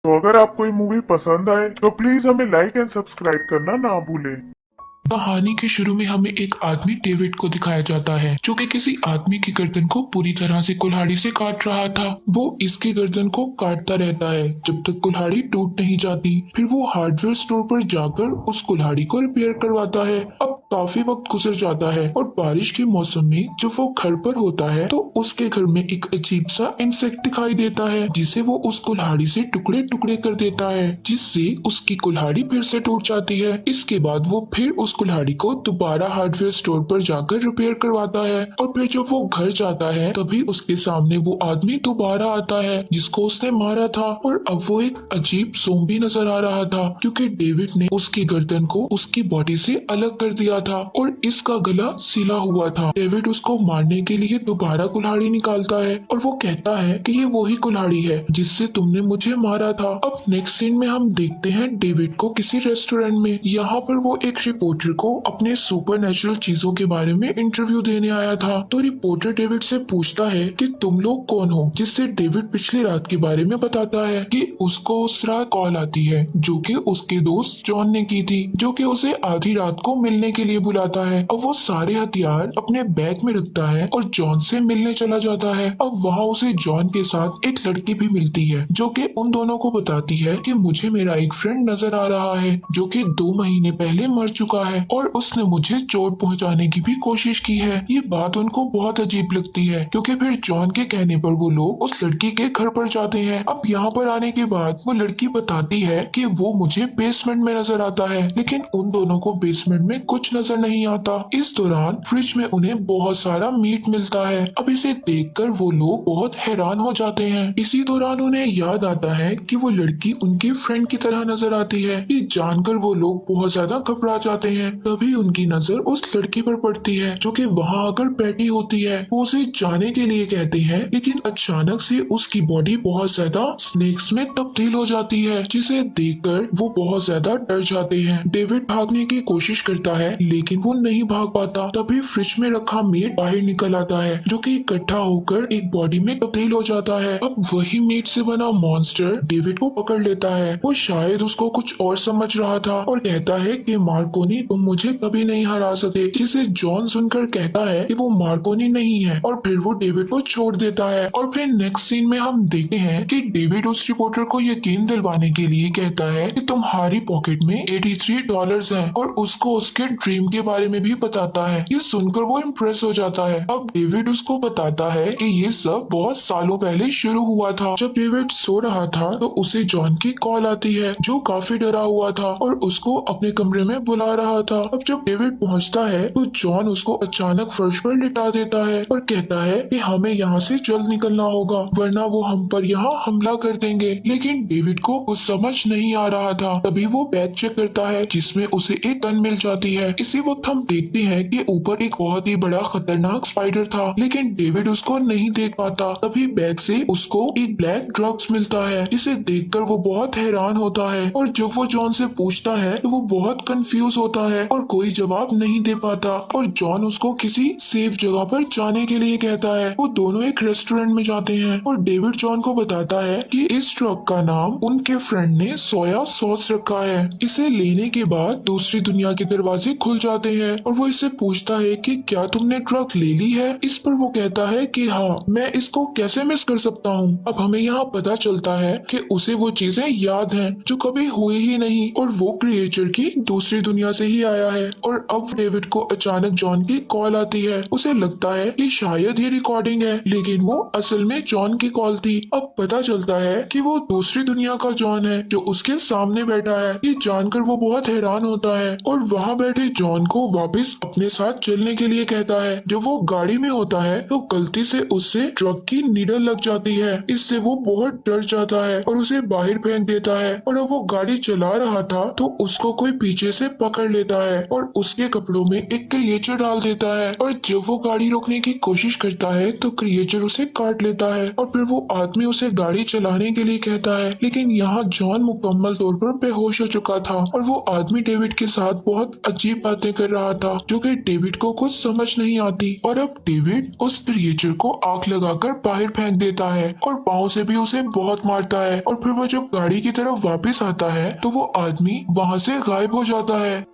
तो अगर आपको ये मूवी पसंद आए तो प्लीज हमें लाइक एंड सब्सक्राइब करना ना भूलें। कहानी के शुरू में हमें एक आदमी डेविड को दिखाया जाता है जो कि किसी आदमी की गर्दन को पूरी तरह से कुल्हाड़ी से काट रहा था। वो इसकी गर्दन को काटता रहता है जब तक कुल्हाड़ी टूट नहीं जाती। फिर वो हार्डवेयर स्टोर पर जाकर उस कुल्हाड़ी को रिपेयर करवाता है। अब काफी वक्त गुजर जाता है और बारिश के मौसम में जब वो घर पर होता है तो उसके घर में एक अजीब सा इंसेक्ट दिखाई देता है जिसे वो उस कुल्हाड़ी से टुकड़े टुकड़े कर देता है, जिससे उसकी कुल्हाड़ी फिर से टूट जाती है। इसके बाद वो फिर उस कुल्हाड़ी को दोबारा हार्डवेयर स्टोर पर जाकर रिपेयर करवाता है और फिर जब वो घर जाता है तभी उसके सामने वो आदमी दोबारा आता है जिसको उसने मारा था। और अब वो एक अजीब ज़ॉम्बी नजर आ रहा था क्योंकि डेविड ने उसकी गर्दन को उसकी बॉडी से अलग कर दिया था और इसका गला सिला हुआ था। डेविड उसको मारने के लिए दोबारा कुल्हाड़ी निकालता है और वो कहता है कि ये वही कुल्हाड़ी है जिससे तुमने मुझे मारा था। अब नेक्स्ट सीन में हम देखते हैं डेविड को किसी रेस्टोरेंट में। यहाँ पर वो एक रिपोर्टर को अपने सुपरनेचुरल चीजों के बारे में इंटरव्यू देने आया था। तो रिपोर्टर डेविड से पूछता है कि तुम लोग कौन हो, जिससे डेविड पिछली रात के बारे में बताता है कि उसको उस रात कॉल आती है जो कि उसके दोस्त जॉन ने की थी, जो कि उसे आधी रात को मिलने के लिए बुलाता है। अब वो सारे हथियार अपने बैग में रखता है और जॉन से मिलने चला जाता है। अब वहाँ उसे जॉन के साथ एक लड़की भी मिलती है जो कि उन दोनों को बताती है कि मुझे मेरा एक फ्रेंड नजर आ रहा है जो कि 2 महीने पहले मर चुका है और उसने मुझे चोट पहुंचाने की भी कोशिश की है। ये बात उनको बहुत अजीब लगती है क्योंकि फिर जॉन के कहने पर वो लोग उस लड़की के घर पर जाते हैं। अब यहाँ पर आने के बाद वो लड़की बताती है कि वो मुझे बेसमेंट में नजर आता है, लेकिन उन दोनों को बेसमेंट में कुछ नजर नहीं आता। इस दौरान फ्रिज में उन्हें बहुत सारा मीट मिलता है। अब इसे देखकर वो लोग बहुत हैरान हो जाते हैं। इसी दौरान उन्हें याद आता है कि वो लड़की उनकी फ्रेंड की तरह नजर आती है। ये जानकर वो लोग बहुत ज्यादा घबरा जाते हैं। तभी उनकी नजर उस लड़की पर पड़ती है जो कि वहाँ आकर बैठी होती है। वो उसे जाने के लिए कहते हैं, लेकिन अचानक से उसकी बॉडी बहुत ज्यादा स्नेक्स में तब्दील हो जाती है, जिसे देखकर वो बहुत ज्यादा डर जाते हैं। डेविड भागने की कोशिश करता है लेकिन वो नहीं भाग पाता। तभी फ्रिज में रखा मीट बाहर निकल आता है जो कि इकट्ठा होकर एक बॉडी में तब्दील हो जाता है। अब वही मीट से बना मॉन्स्टर डेविड को पकड़ लेता है। वो शायद उसको कुछ और समझ रहा था और कहता है कि मार्कोनी तुम मुझे कभी नहीं हरा सके, जिसे जॉन सुनकर कहता है कि वो मार्कोनी नहीं है और फिर वो डेविड को छोड़ देता है। और फिर नेक्स्ट सीन में हम देखते हैं कि डेविड उस रिपोर्टर को यकीन दिलवाने के लिए कहता है कि तुम्हारी पॉकेट में $83 हैं और उसको उसके ड्रीम के बारे में भी बताता है। ये सुनकर वो इम्प्रेस हो जाता है। अब डेविड उसको बताता है कि ये सब बहुत सालों पहले शुरू हुआ था। जब डेविड सो रहा था तो उसे जॉन की कॉल आती है जो काफी डरा हुआ था और उसको अपने कमरे में बुला रहा था। अब जब डेविड पहुंचता है तो जॉन उसको अचानक फर्श पर लिटा देता है और कहता है कि हमें यहाँ से जल्द निकलना होगा वरना वो हम पर यहाँ हमला कर देंगे। लेकिन डेविड को कुछ समझ नहीं आ रहा था। तभी वो बैग चेक करता है जिसमें उसे एक गन मिल जाती है। इसी वक्त हम देखते हैं कि ऊपर एक बहुत ही बड़ा खतरनाक स्पाइडर था, लेकिन डेविड उसको नहीं देख पाता। तभी बैग से उसको एक ब्लैक ड्रग्स मिलता है जिसे देखकर वो बहुत हैरान होता है और जब वो जॉन से पूछता है तो वो बहुत कंफ्यूज होता है और कोई जवाब नहीं दे पाता। और जॉन उसको किसी सेफ जगह पर जाने के लिए कहता है। वो दोनों एक रेस्टोरेंट में जाते हैं और डेविड जॉन को बताता है कि इस ड्रग का नाम उनके फ्रेंड ने सोया सॉस रखा है। इसे लेने के बाद दूसरी दुनिया के दरवाजे खुल जाते हैं और वो इससे पूछता है कि क्या तुमने ड्रग ले ली है। इस पर वो कहता है कि हाँ, मैं इसको कैसे मिस कर सकता हूँ। अब हमें यहाँ पता चलता है कि उसे वो चीजें याद हैं जो कभी हुई ही नहीं और वो क्रिएचर की दूसरी दुनिया से ही आया है। और अब डेविड को अचानक जॉन की कॉल आती है। उसे लगता है कि शायद ये रिकॉर्डिंग है, लेकिन वो असल में जॉन की कॉल थी। अब पता चलता है कि वो दूसरी दुनिया का जॉन है जो उसके सामने बैठा है। ये जानकर वो बहुत हैरान होता है और वहाँ बैठे जॉन को वापस अपने साथ चलने के लिए कहता है। जब वो गाड़ी में होता है तो गलती से उससे ट्रक की नीडल लग जाती है। इससे वो बहुत डर जाता है और उसे बाहर फेंक देता है। और अब वो गाड़ी चला रहा था तो उसको कोई पीछे से पकड़ लेता है और उसके कपड़ों में एक क्रिएचर डाल देता है। और जब वो गाड़ी रोकने की कोशिश करता है तो क्रिएचर उसे काट लेता है और फिर वो आदमी उसे गाड़ी चलाने के लिए कहता है। लेकिन यहाँ जॉन मुकम्मल तौर पर बेहोश हो चुका था और वो आदमी डेविड के साथ बहुत अजीब बातें कर रहा था जो कि डेविड को कुछ समझ नहीं आती। और अब डेविड उस क्रिएचर को आग लगाकर बाहर फेंक देता है और पाँव से भी उसे बहुत मारता है। और फिर वो जब गाड़ी की तरफ वापस आता है तो वो आदमी वहाँ से गायब हो जाता है।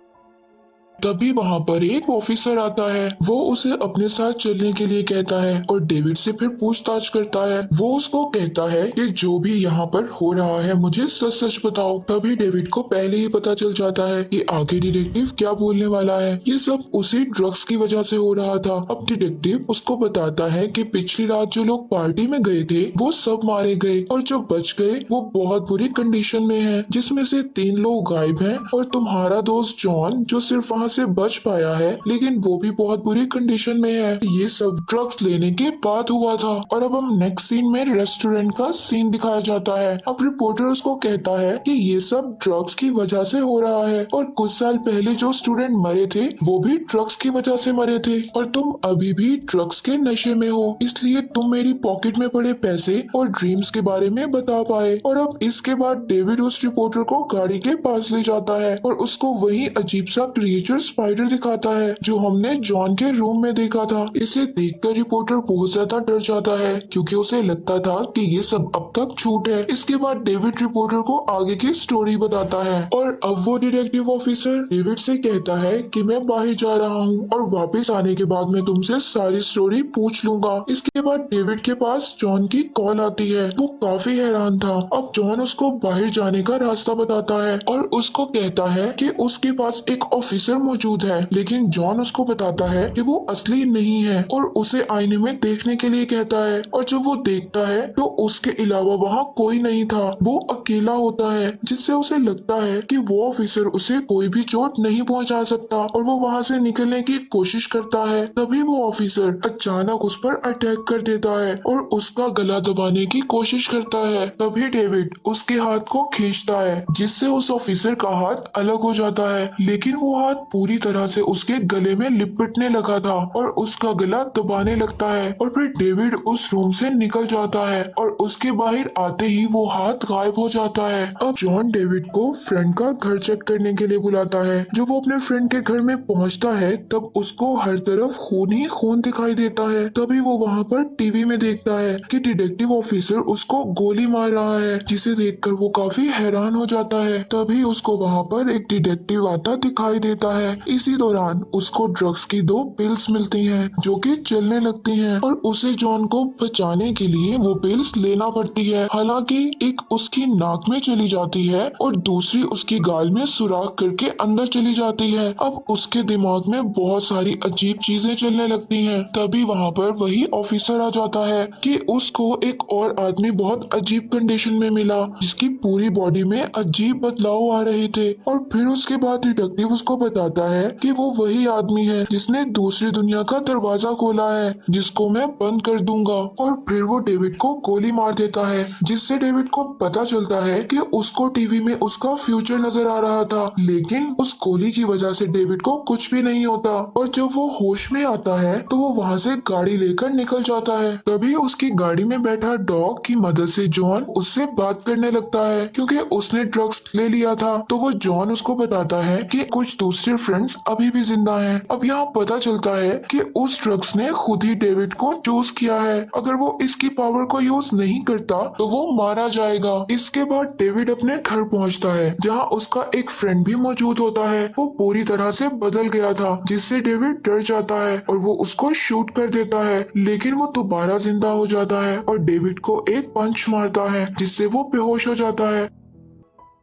तभी वहाँ पर एक ऑफिसर आता है। वो उसे अपने साथ चलने के लिए कहता है और डेविड से फिर पूछताछ करता है। वो उसको कहता है कि जो भी यहाँ पर हो रहा है मुझे सच सच बताओ। तभी डेविड को पहले ही पता चल जाता है कि आगे डिटेक्टिव क्या बोलने वाला है। ये सब उसी ड्रग्स की वजह से हो रहा था। अब डिटेक्टिव उसको बताता है कि पिछली रात जो लोग पार्टी में गए थे वो सब मारे गए और जो बच गए वो बहुत बुरी कंडीशन में है, जिसमें से 3 लोग गायब हैं और तुम्हारा दोस्त जॉन जो सिर्फ वहाँ से बच पाया है लेकिन वो भी बहुत बुरी कंडीशन में है। ये सब ड्रग्स लेने के बाद हुआ था। और अब हम नेक्स्ट सीन में रेस्टोरेंट का सीन दिखाया जाता है। अब रिपोर्टर उसको कहता है कि ये सब ड्रग्स की वजह से हो रहा है और कुछ साल पहले जो स्टूडेंट मरे थे वो भी ड्रग्स की वजह से मरे थे और तुम अभी भी ड्रग्स के नशे में हो, इसलिए तुम मेरी पॉकेट में पड़े पैसे और ड्रीम्स के बारे में बता पाए। और अब इसके बाद डेविड उस रिपोर्टर को गाड़ी के पास ले जाता है और उसको वही अजीब सा क्रिएचर स्पाइडर दिखाता है जो हमने जॉन के रूम में देखा था। इसे देखकर रिपोर्टर बहुत ज्यादा डर जाता है क्योंकि उसे लगता था कि ये सब अब तक झूठ है। इसके बाद डेविड रिपोर्टर को आगे की स्टोरी बताता है और अब वो डिटेक्टिव ऑफिसर डेविड से कहता है कि मैं बाहर जा रहा हूँ और वापस आने के बाद मैं तुमसे सारी स्टोरी पूछ लूंगा। इसके बाद डेविड के पास जॉन की कॉल आती है। वो काफी हैरान था। अब जॉन उसको बाहर जाने का रास्ता बताता है और उसको कहता है कि उसके पास एक ऑफिसर मौजूद है, लेकिन जॉन उसको बताता है कि वो असली नहीं है और उसे आईने में देखने के लिए कहता है। और जब वो देखता है तो उसके अलावा वहाँ कोई नहीं था, वो अकेला होता है, जिससे उसे लगता है कि वो ऑफिसर उसे कोई भी चोट नहीं पहुँचा सकता और वो वहाँ से निकलने की कोशिश करता है। तभी वो ऑफिसर अचानक उस पर अटैक कर देता है और उसका गला दबाने की कोशिश करता है। तभी डेविड उसके हाथ को खींचता है जिससे उस ऑफिसर का हाथ अलग हो जाता है, लेकिन वो हाथ पूरी तरह से उसके गले में लिपटने लगा था और उसका गला दबाने लगता है। और फिर डेविड उस रूम से निकल जाता है और उसके बाहर आते ही वो हाथ गायब हो जाता है। अब जॉन डेविड को फ्रेंड का घर चेक करने के लिए बुलाता है। जब वो अपने फ्रेंड के घर में पहुंचता है तब उसको हर तरफ खून ही खून दिखाई देता है। तभी वो वहाँ पर टीवी में देखता है कि डिटेक्टिव ऑफिसर उसको गोली मार रहा है, जिसे देखकर वो काफी हैरान हो जाता है। तभी उसको वहाँ पर एक डिटेक्टिव आता दिखाई देता है। इसी दौरान उसको ड्रग्स की 2 पिल्स मिलती हैं जो कि चलने लगती हैं और उसे जॉन को बचाने के लिए वो पिल्स लेना पड़ती है। हालांकि एक उसकी नाक में चली जाती है और दूसरी उसकी गाल में सुराख करके अंदर चली जाती है। अब उसके दिमाग में बहुत सारी अजीब चीजें चलने लगती हैं। तभी वहाँ पर वही ऑफिसर आ जाता है कि उसको एक और आदमी बहुत अजीब कंडीशन में मिला जिसकी पूरी बॉडी में अजीब बदलाव आ रहे थे। और फिर उसके बाद डिटेक्टिव उसको बताता है कि वो वही आदमी है जिसने दूसरी दुनिया का दरवाजा खोला है, जिसको मैं बंद कर दूंगा। और फिर वो डेविड को गोली मार देता है, जिससे डेविड को पता चलता है कि उसको टीवी में उसका फ्यूचर नजर आ रहा था, लेकिन उस गोली की वजह से डेविड को कुछ भी नहीं होता। और जब वो होश में आता है तो वो वहाँ से गाड़ी लेकर निकल जाता है। तभी उसकी गाड़ी में बैठा डॉग की मदद से जॉन उससे बात करने लगता है क्योंकि उसने ड्रग्स ले लिया था। तो वो जॉन उसको बताता है कि कुछ दूसरे फ्रेंड्स अभी भी जिंदा हैं। अब यहाँ पता चलता है कि उस ड्रग्स ने खुद ही डेविड को चूज किया है। अगर वो इसकी पावर को यूज नहीं करता तो वो मारा जाएगा। इसके बाद डेविड अपने घर पहुँचता है जहाँ उसका एक फ्रेंड भी मौजूद होता है। वो पूरी तरह से बदल गया था, जिससे डेविड डर जाता है और वो उसको शूट कर देता है, लेकिन वो दोबारा जिंदा हो जाता है और डेविड को एक पंच मारता है जिससे वो बेहोश हो जाता है।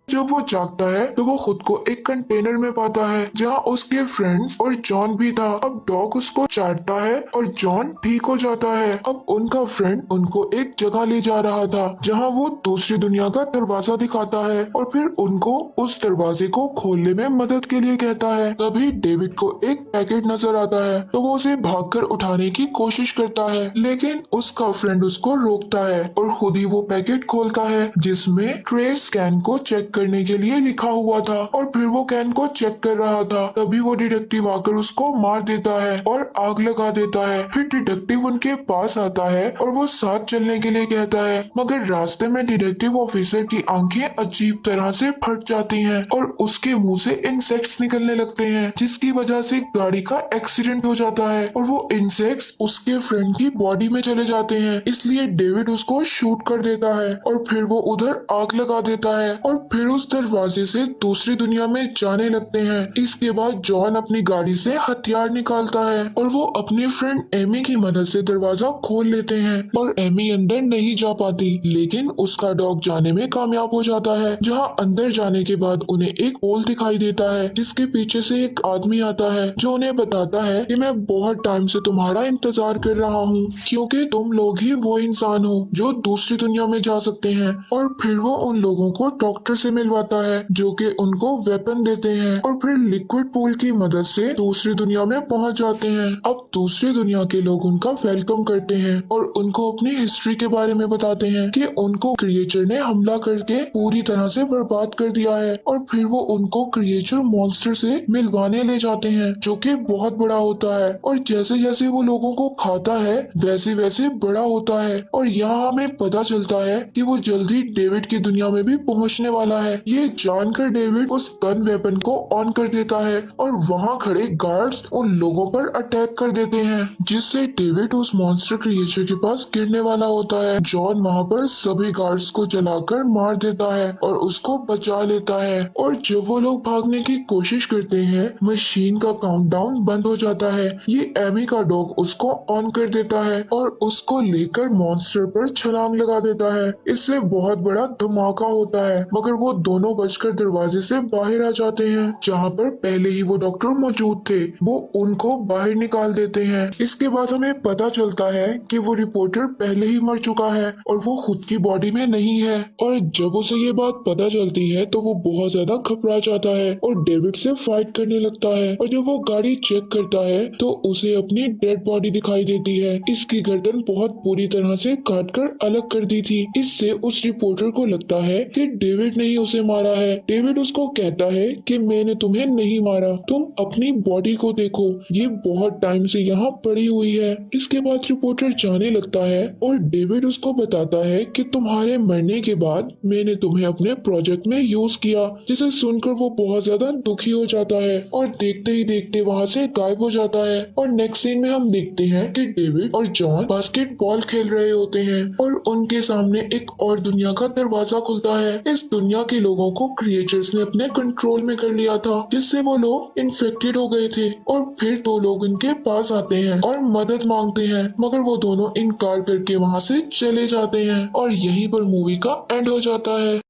जब वो जागता है तो वो खुद को एक कंटेनर में पाता है जहाँ उसके फ्रेंड्स और जॉन भी था। अब डॉग उसको चाटता है और जॉन ठीक हो जाता है। अब उनका फ्रेंड उनको एक जगह ले जा रहा था जहाँ वो दूसरी दुनिया का दरवाजा दिखाता है और फिर उनको उस दरवाजे को खोलने में मदद के लिए कहता है। तभी डेविड को एक पैकेट नजर आता है तो वो उसे भागकर उठाने की कोशिश करता है, लेकिन उसका फ्रेंड उसको रोकता है और खुद ही वो पैकेट खोलता है जिसमें ट्रेस स्कैन को चेक करने के लिए लिखा हुआ था और फिर वो कैन को चेक कर रहा था। तभी वो डिटेक्टिव आकर उसको मार देता है और आग लगा देता है। फिर डिटेक्टिव उनके पास आता है और वो साथ चलने के लिए कहता है, मगर रास्ते में डिटेक्टिव ऑफिसर की आंखें अजीब तरह से फट जाती हैं और उसके मुंह से इंसेक्ट्स निकलने लगते हैं, जिसकी वजह से गाड़ी का एक्सीडेंट हो जाता है और वो इंसेक्ट्स उसके फ्रेंड की बॉडी में चले जाते हैं। इसलिए डेविड उसको शूट कर देता है और फिर वो उधर आग लगा देता है और फिर उस दरवाजे से दूसरी दुनिया में जाने लगते हैं। इसके बाद जॉन अपनी गाड़ी से हथियार निकालता है और वो अपने फ्रेंड एमी की मदद से दरवाजा खोल लेते हैं और एमी अंदर नहीं जा पाती, लेकिन उसका डॉग जाने में कामयाब हो जाता है। जहां अंदर जाने के बाद उन्हें एक पोल दिखाई देता है, जिसके पीछे से एक आदमी आता है जो उन्हें बताता है कि मैं बहुत टाइम से तुम्हारा इंतजार कर रहा हूँ, क्योंकि तुम लोग ही वो इंसान हो जो दूसरी दुनिया में जा सकते हैं। और फिर वो उन लोगों को डॉक्टर से मिलवाता है जो कि उनको वेपन देते हैं और फिर लिक्विड पूल की मदद से दूसरी दुनिया में पहुंच जाते हैं। अब दूसरी दुनिया के लोग उनका वेलकम करते हैं और उनको अपनी हिस्ट्री के बारे में बताते हैं कि उनको क्रिएचर ने हमला करके पूरी तरह से बर्बाद कर दिया है और फिर वो उनको क्रिएचर मॉन्स्टर से मिलवाने ले जाते हैं जो कि बहुत बड़ा होता है और जैसे जैसे वो लोगों को खाता है वैसे वैसे बड़ा होता है। और यहाँ हमें पता चलता है कि वो जल्दी डेविड की दुनिया में भी पहुंचने वाला है। ये जानकर डेविड उस गन वेपन को ऑन कर देता है और वहाँ खड़े गार्ड्स उन लोगों पर अटैक कर देते हैं, जिससे डेविड उस मॉन्स्टर क्रिएचर के पास गिरने वाला होता है। जॉन वहाँ पर सभी गार्ड्स को जलाकर मार देता है और उसको बचा लेता है और जब वो लोग भागने की कोशिश करते हैं मशीन का काउंटडाउन बंद हो जाता है। ये एमी का डॉग उसको ऑन कर देता है और उसको लेकर मॉन्स्टर पर छलांग लगा देता है। इससे बहुत बड़ा धमाका होता है, मगर वो दोनों बचकर दरवाजे से बाहर आ जाते हैं जहाँ पर पहले ही वो डॉक्टर मौजूद थे। वो उनको बाहर निकाल देते हैं। इसके बाद हमें पता चलता है कि वो रिपोर्टर पहले ही मर चुका है और वो खुद की बॉडी में नहीं है। और जब उसे ये बात पता चलती है तो वो बहुत ज्यादा घबरा जाता है और डेविड से फाइट करने लगता है। और जब वो गाड़ी चेक करता है तो उसे अपनी डेड बॉडी दिखाई देती है। इसकी गर्दन बहुत बुरी तरह से काटकर अलग कर दी थी। इससे उस रिपोर्टर को लगता है कि डेविड ने ही उसे मारा है। डेविड उसको कहता है कि मैंने तुम्हें नहीं मारा, तुम अपनी बॉडी को देखो, ये बहुत टाइम से यहाँ पड़ी हुई है। इसके बाद रिपोर्टर जाने लगता है और डेविड उसको बताता है कि तुम्हारे मरने के बाद मैंने तुम्हें अपने प्रोजेक्ट में यूज किया, जिसे सुनकर वो बहुत ज्यादा दुखी हो जाता है और देखते ही देखते वहाँ से गायब हो जाता है। और नेक्स्ट सीन में हम देखते हैं कि डेविड और जॉन बास्केटबॉल खेल रहे होते हैं और उनके सामने एक और दुनिया का दरवाजा खुलता है। इस दुनिया के लोगों को क्रिएचर्स ने अपने कंट्रोल में कर लिया था, जिससे वो लोग इन्फेक्टेड हो गए थे। और फिर दो लोग इनके पास आते हैं और मदद मांगते हैं, मगर वो दोनों इनकार करके वहाँ से चले जाते हैं और यहीं पर मूवी का एंड हो जाता है।